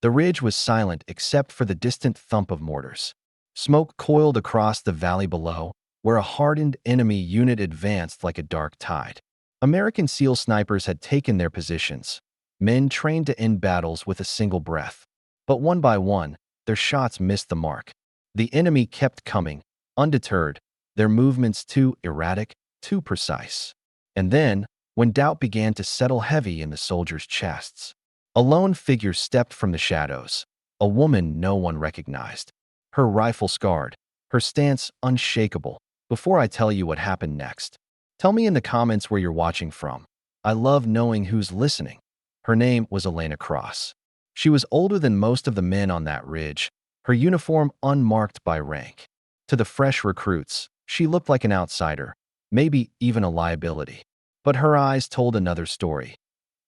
The ridge was silent except for the distant thump of mortars. Smoke coiled across the valley below, where a hardened enemy unit advanced like a dark tide. American SEAL snipers had taken their positions, men trained to end battles with a single breath. But one by one, their shots missed the mark. The enemy kept coming, undeterred, their movements too erratic, too precise. And then, when doubt began to settle heavy in the soldiers' chests, a lone figure stepped from the shadows, a woman no one recognized, her rifle scarred, her stance unshakable. Before I tell you what happened next, tell me in the comments where you're watching from. I love knowing who's listening. Her name was Elena Cross. She was older than most of the men on that ridge, her uniform unmarked by rank. To the fresh recruits, she looked like an outsider, maybe even a liability. But her eyes told another story.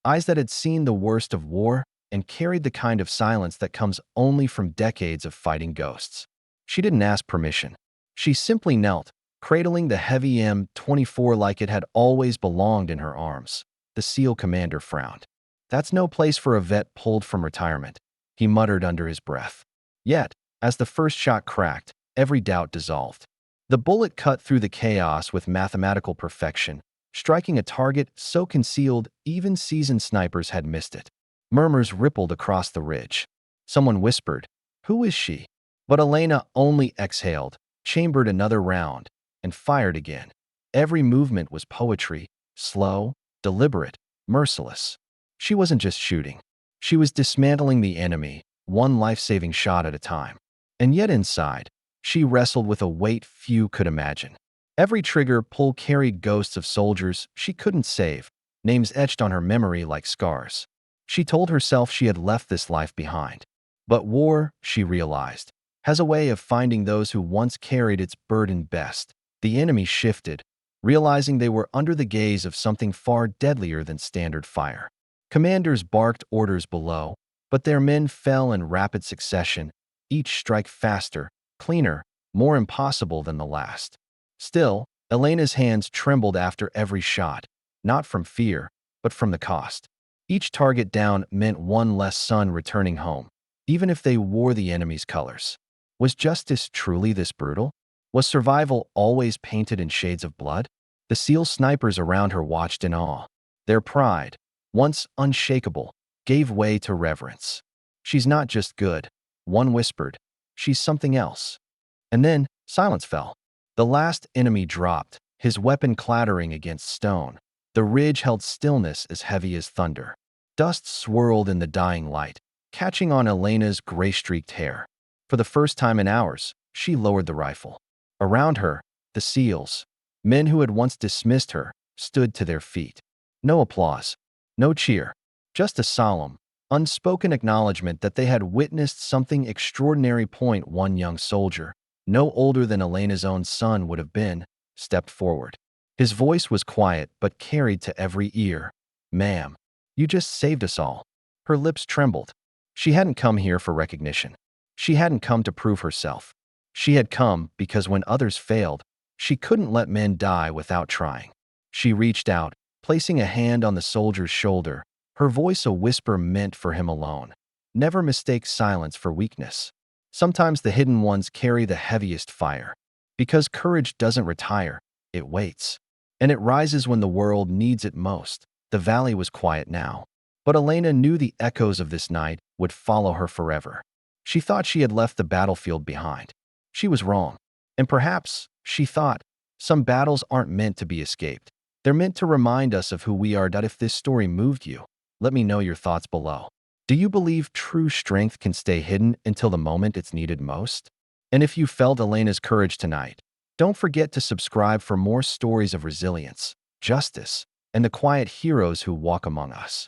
Eyes that had seen the worst of war and carried the kind of silence that comes only from decades of fighting ghosts. She didn't ask permission. She simply knelt, cradling the heavy M24 like it had always belonged in her arms. The SEAL commander frowned. "That's no place for a vet pulled from retirement," he muttered under his breath. Yet, as the first shot cracked, every doubt dissolved. The bullet cut through the chaos with mathematical perfection, striking a target so concealed even seasoned snipers had missed it. Murmurs rippled across the ridge. Someone whispered, "Who is she?" But Elena only exhaled, chambered another round, and fired again. Every movement was poetry, slow, deliberate, merciless. She wasn't just shooting. She was dismantling the enemy, one life-saving shot at a time. And yet inside, she wrestled with a weight few could imagine. Every trigger pull carried ghosts of soldiers she couldn't save, names etched on her memory like scars. She told herself she had left this life behind. But war, she realized, has a way of finding those who once carried its burden best. The enemy shifted, realizing they were under the gaze of something far deadlier than standard fire. Commanders barked orders below, but their men fell in rapid succession, each strike faster, cleaner, more impossible than the last. Still, Elena's hands trembled after every shot, not from fear, but from the cost. Each target down meant one less son returning home, even if they wore the enemy's colors. Was justice truly this brutal? Was survival always painted in shades of blood? The SEAL snipers around her watched in awe. Their pride, once unshakable, gave way to reverence. "She's not just good," one whispered. "She's something else." And then silence fell. The last enemy dropped, his weapon clattering against stone. The ridge held stillness as heavy as thunder. Dust swirled in the dying light, catching on Elena's gray-streaked hair. For the first time in hours, she lowered the rifle. Around her, the SEALs, men who had once dismissed her, stood to their feet. No applause, no cheer, just a solemn, unspoken acknowledgement that they had witnessed something extraordinary. One young soldier, no older than Elena's own son would have been, stepped forward. His voice was quiet but carried to every ear. "Ma'am, you just saved us all." Her lips trembled. She hadn't come here for recognition. She hadn't come to prove herself. She had come because when others failed, she couldn't let men die without trying. She reached out, placing a hand on the soldier's shoulder, her voice a whisper meant for him alone. Never mistake silence for weakness. Sometimes the hidden ones carry the heaviest fire. Because courage doesn't retire, it waits. And it rises when the world needs it most. The valley was quiet now. But Elena knew the echoes of this night would follow her forever. She thought she had left the battlefield behind. She was wrong. And perhaps, she thought, some battles aren't meant to be escaped. They're meant to remind us of who we are. If this story moved you, let me know your thoughts below. Do you believe true strength can stay hidden until the moment it's needed most? And if you felt Elena's courage tonight, don't forget to subscribe for more stories of resilience, justice, and the quiet heroes who walk among us.